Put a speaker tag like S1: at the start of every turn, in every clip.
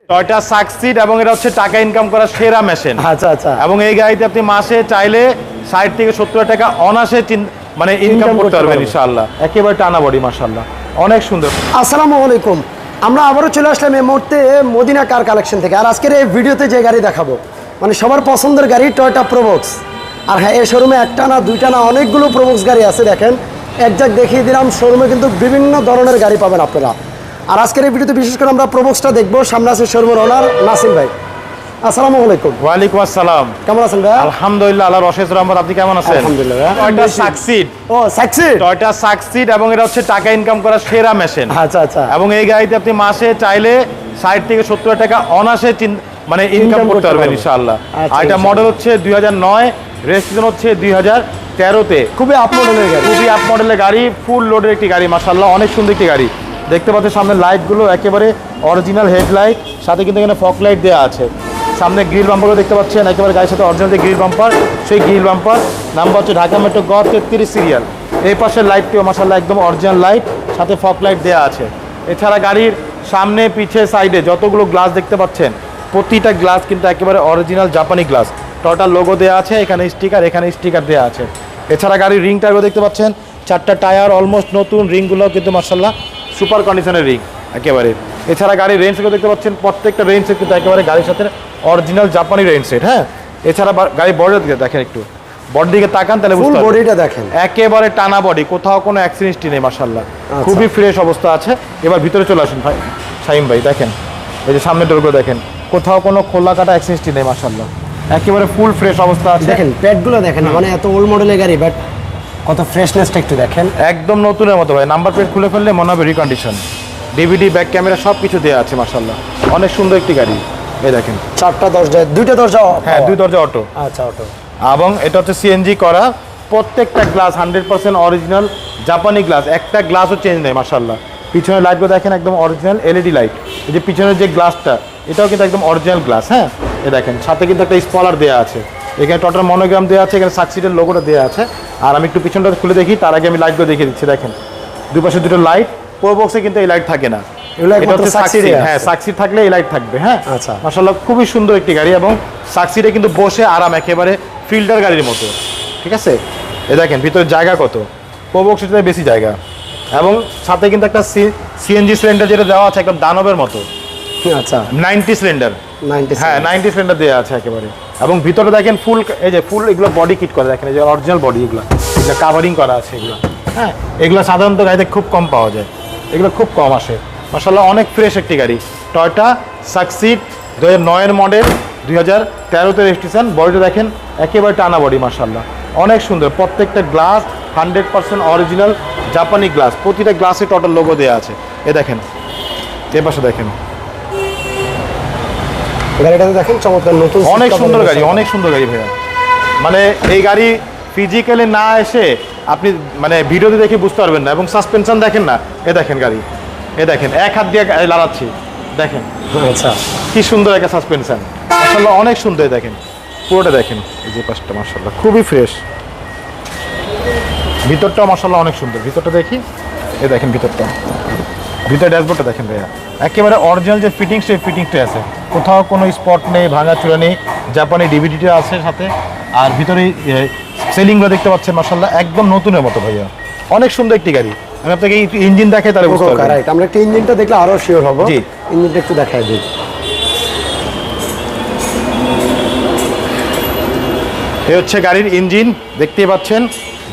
S1: Toyota Succeed এবং এটা হচ্ছে টাকা ইনকাম করার সেরা মেশিন।
S2: আচ্ছা আচ্ছা।
S1: এবং এই গাড়িতে আপনি মাসে চাইলে 60 থেকে 70 টাকা অনাসে মানে ইনকাম করতে পারবেন ইনশাআল্লাহ। একেবারে টানা বডি মাশাআল্লাহ, অনেক সুন্দর।
S2: আসসালামু আলাইকুম, আমরা আবারও চলে আসলাম এই মুহূর্তে মদিনা কার কালেকশন থেকে। আর আজকের এই ভিডিওতে যে গাড়ি দেখাবো মানে সবার পছন্দের গাড়ি টয়োটা প্রোবক্স। আর হ্যাঁ, এই শোরুমে একটা না দুইটা না অনেকগুলো প্রোবক্স গাড়ি আছে। দেখেন একজাক দেখিয়ে দিলাম, শোরুমে কিন্তু বিভিন্ন ধরনের গাড়ি পাবেন আপনারা। আর আজকের এই ভিডিওতে বিশেষ করে আমরা প্রোবক্সটা দেখবো। সামনে আছে শোরুমের ওনার নাসিম ভাই। আসসালামু আলাইকুম।
S1: ওয়ালাইকুম আসসালাম।
S2: কেমন আছেন ভাই?
S1: আলহামদুলিল্লাহ, আল্লাহর অশেষ রহমত। আপনি কেমন আছেন?
S2: আলহামদুলিল্লাহ।
S1: Toyota Succeed.
S2: ও সাকসিড।
S1: টয়োটা সাকসিড এবং এটা হচ্ছে টাকা ইনকাম করার সেরা মেশিন।
S2: আচ্ছা আচ্ছা।
S1: এবং এই গাড়িতে আপনি মাসে চাইলে 60 থেকে 70 টাকা অনাসে মানে ইনকাম করতে পারবেন ইনশাআল্লাহ। আর এটা মডেল হচ্ছে 2009, রেজিস্ট্রেশন হচ্ছে 2013-তে।
S2: খুবই আপ মডেলের গাড়ি,
S1: খুবই আপ মডেলের গাড়ি, ফুল লোডের একটি গাড়ি মাশাআল্লাহ, অনেক সুন্দর একটি গাড়ি। দেখতে পাচ্ছেন সামনে লাইটগুলো একেবারে অরিজিনাল হেডলাইট, সাথে কিন্তু এখানে ফগ লাইট দেওয়া আছে। সামনে গ্রিল বাম্পারও দেখতে পাচ্ছেন, একেবারে গাড়ির সাথে অরিজিনাল যে গ্রিল বাম্পার, সেই গ্রিল বাম্পার নাম্বার হচ্ছে ঢাকা মেট্রো গ 33 সিরিয়াল। এই পাশের লাইটটিও মাশাআল্লাহ একদম অরিজিনাল লাইট, সাথে ফগ লাইট দেওয়া আছে। এছাড়া গাড়ির সামনে পিছে সাইডে যতগুলো গ্লাস দেখতে পাচ্ছেন, প্রতিটা গ্লাস কিন্তু একেবারে অরিজিনাল জাপানি গ্লাস। টয়োটার লোগো দেওয়া আছে, এখানে স্টিকার দেওয়া আছে। এছাড়া গাড়ির রিং টায়ারও দেখতে পাচ্ছেন, 4টা টায়ার অলমোস্ট নতুন, রিংগুলো কিন্তু মাশাআল্লাহ সুপার কন্ডিশনের রিং একেবারে। এছাড়া গাড়ির রেঞ্জ সেটও দেখতে পাচ্ছেন, প্রত্যেকটা রেঞ্জ সেট কিন্তু একেবারে গাড়ির সাথে অরিজিনাল জাপানি রেঞ্জ সেট। হ্যাঁ, এছাড়া গাড়ির বডির দিকে দেখেন, একটু বডির দিকে তাকান তাহলে বুঝতে পারবেন।
S2: বডিটা দেখেন
S1: একেবারে টানা বডি, কোথাও কোনো অ্যাক্সিডেন্ট নেই মাশাআল্লাহ, খুবই ফ্রেশ অবস্থা আছে। এবার ভিতরে চলে আসুন ভাই, শাহিম ভাই। দেখেন এই যে সামনের ডোরগুলো দেখেন, কোথাও কোনো খোলা কাটা অ্যাক্সিডেন্ট নেই মাশাআল্লাহ, একেবারে ফুল ফ্রেশ অবস্থা আছে।
S2: দেখেন প্যাডগুলো দেখেন, মানে এত ওল্ড মডেলের গাড়ি বাট কত ফ্রেশনেসটা একটু দেখেন,
S1: একদম নতুনের মতো ভাই। নাম্বার প্লেট খুলে ফেললে মনে হবে রিকন্ডিশন, ডিভিডি ব্যাক ক্যামেরা সব কিছু দেওয়া আছে মাশাআল্লাহ, অনেক সুন্দর একটি গাড়ি। এই দেখেন
S2: 4টা দরজা, 2টা দরজা।
S1: হ্যাঁ, 2 দরজা অটো।
S2: আচ্ছা, অটো।
S1: এবং এটা হচ্ছে সিএনজি করা, প্রত্যেকটা গ্লাস 100% অরিজিনাল জাপানি গ্লাস, একটা গ্লাসও চেঞ্জ নেই মাশাআল্লাহ। পিছনের লাইটগুলো দেখেন একদম অরিজিনাল এলইডি লাইট। এই যে পিছনের যে গ্লাসটা, এটাও কিন্তু একদম অরিজিনাল গ্লাস। হ্যাঁ, এই দেখেন সাথে কিন্তু একটা স্পলার দেওয়া আছে, এখানে টোটাল মনোগ্রাম দেওয়া আছে, এখানে সাকসিডের লোগোটা দেওয়া আছে। আর আমি একটু পিছনটা খুলে দেখি, তার আগে আমি লাইটগুলো দেখিয়ে দিচ্ছি। দেখেন দুই পাশে দুটো লাইট, প্রোবক্সে কিন্তু এই লাইট থাকে না, এটা হচ্ছে সাকসিড। হ্যাঁ, সাকসিড থাকলে এই লাইট থাকবে। হ্যাঁ,
S2: আচ্ছা,
S1: মাশাআল্লাহ খুবই সুন্দর একটি গাড়ি। এবং সাকসিডে কিন্তু বসে আরাম, একেবারে ফিল্টার গাড়ির মতো। ঠিক আছে, এ দেখেন ভিতরে জায়গা কত, প্রোবক্সে বেশি জায়গা। এবং সাথে কিন্তু একটা সিএনজি সিলিন্ডার যেটা দেওয়া আছে একদম দানবের মতো।
S2: আচ্ছা,
S1: 90 সিলিন্ডার।
S2: 90।
S1: হ্যাঁ, 90 সিলিন্ডার দেওয়া আছে একেবারে। এবং ভিতরে দেখেন ফুল, এই যে ফুল এগুলো বডি কিট করা, দেখেন এই যে অরিজিনাল বডি, এগুলো কাভারিং করা আছে এগুলো। হ্যাঁ, এগুলো সাধারণত গাড়িতে খুব কম পাওয়া যায়, এগুলো খুব কম আসে মাশাআল্লাহ। অনেক ফ্রেশ একটি গাড়ি, টয়োটা সাকসিড 2009-এর মডেল, 2013-তে রেজিস্ট্রেশন। বডিটা দেখেন একেবারে টানা বডি মাশাআল্লাহ, অনেক সুন্দর। প্রত্যেকটা গ্লাস 100% অরিজিনাল জাপানি গ্লাস, প্রতিটা গ্লাসে টোটাল লোগো দেওয়া আছে। এ দেখেন এ পাশে দেখেন
S2: গাড়িটাতে দেখেন চমৎকার নতুন,
S1: অনেক সুন্দর গাড়ি, অনেক সুন্দর গাড়ি ভাইয়া। মানে এই গাড়ি ফিজিক্যালি না এসে আপনি মানে ভিডিওতে দেখে বুঝতে পারবেন না। এবং সাসপেনশন দেখেন না, এ দেখেন গাড়ি, এ দেখেন এক হাত দিয়ে লাগাচ্ছি, দেখেন।
S2: আচ্ছা,
S1: কি সুন্দর একটা সাসপেনশন মাশাআল্লাহ, অনেক সুন্দর। দেখেন পুরোটা দেখেন, এই যে পাশটা মাশাআল্লাহ খুবই ফ্রেশ। ভিতরটাও মাশাআল্লাহ অনেক সুন্দর, ভিতরটা দেখি। এ দেখেন ভিতরে ড্যাশবোর্ডটা দেখেন ভাইয়া, একেবারে অরিজিনাল যে ফিটিংস, সেই ফিটিংসটাই আছে, কোথাও কোনো স্পট নেই, ভাঙাচুরা নেই। জাপানি ডিভিডিটা আছে সাথে। আর ভিতরে সেলিংগুলো দেখতে পাচ্ছেন মাশাআল্লাহ, একদম নতুনের মতো ভাইয়া, অনেক সুন্দর একটি গাড়ি। আমি আপনাকে ইঞ্জিন দেখাই তাহলে বুঝতে পারবেন।
S2: রাইট, আমরা একটু ইঞ্জিনটা দেখলে আরো শিওর হব।
S1: জি,
S2: ইঞ্জিনটা একটু দেখাই দিই।
S1: এই হচ্ছে গাড়ির ইঞ্জিন, দেখতেই পাচ্ছেন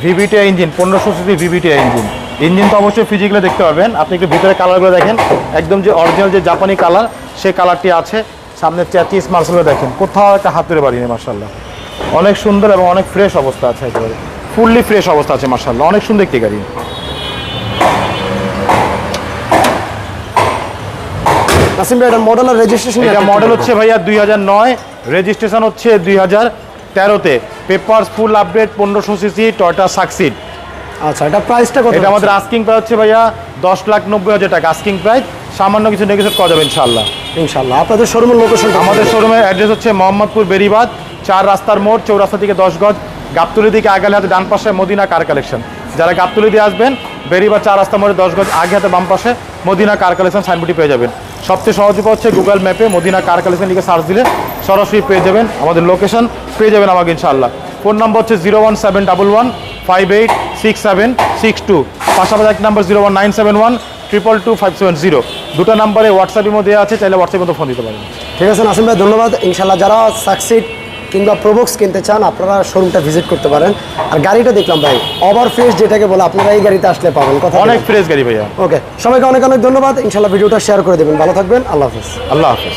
S1: VVTi engine, 1500 CC VVTi engine. Engine তো অবশ্যই ফিজিক্যালি দেখতে পারবেন। আপনি একটু ভিতরে কালারগুলো দেখেন, একদম যে অরিজিনাল যে জাপানি কালার, সেই কালারটি আছে। সামনে চ্যাচিস মার্সেলগুলো দেখেন, কোথাও একটা হাতের বাড়ি নেই মাশাআল্লাহ, অনেক সুন্দর এবং অনেক ফ্রেশ অবস্থা আছে, একেবারে ফুললি ফ্রেশ অবস্থা আছে মাশাআল্লাহ, অনেক সুন্দর একটি গাড়ি।
S2: নাসিম ভাই, এটা মডেল আর রেজিস্ট্রেশন?
S1: এটা মডেল হচ্ছে ভাইয়া 2009, রেজিস্ট্রেশন হচ্ছে 2013-তে। Papers full update, 1500 CC Toyota Succeed.
S2: আচ্ছা, এটা প্রাইসটা কত?
S1: এটা আমাদের আস্কিং প্রাইস হচ্ছে ভাইয়া 10,90,000 টাকা আস্কিং প্রাইস, সামান্য কিছু নেগোশিয়েট করা যাবে ইনশাআল্লাহ।
S2: ইনশাআল্লাহ। আপনাদের শোরুমের লোকেশন?
S1: আমাদের শোরুমের অ্যাড্রেস হচ্ছে মোহাম্মদপুর বেরিবাদ 4 রাস্তার মোড়, চৌরাস্তা থেকে 10 গজ, গাবতলী দিকে আগালে হাতে ডান পাশে মদিনা কার কালেকশন। যারা গাবতলী দিয়ে আসবেন, বেরিবাদ 4 রাস্তা মোড়ে 10 গজ আগে হাতে বাম পাশে মদিনা কার কালেকশন সাইনবোর্ডটি পেয়ে যাবেন। সবচেয়ে সহজ উপায় হচ্ছে গুগল ম্যাপে মদিনা কার কালেকশন লিখে সার্চ দিলে সরাসরি পেয়ে যাবেন, আমাদের লোকেশন পেয়ে যাবেন আমাকে ইনশাআল্লাহ। ফোন নাম্বার হচ্ছে 01711586762, পাশাপাশি এক নাম্বার 01971222570। দুটো নাম্বারে হোয়াটসঅ্যাপের মধ্যে আছে, চাইলে হোয়াটসঅ্যাপের মধ্যে ফোন দিতে পারেন।
S2: ঠিক আছে নাসিম ভাই, ধন্যবাদ। ইনশাল্লাহ যারা সাকসিড কিংবা প্রোবক্স কিনতে চান আপনারা শোরুমটা ভিজিট করতে পারেন। আর গাড়িটা দেখলাম ভাই ওভার ফ্রেশ, যেটাকে বলে আপনারা এই গাড়িতে আসলে পাবেন। কথা
S1: অনেক ফ্রেশ গাড়ি ভাইয়া।
S2: ওকে, সবাইকে অনেক অনেক ধন্যবাদ। ইনশাল্লাহ ভিডিওটা শেয়ার করে দেবেন। ভালো থাকবেন, আল্লাহ হাফেজ।
S1: আল্লাহ হাফেজ।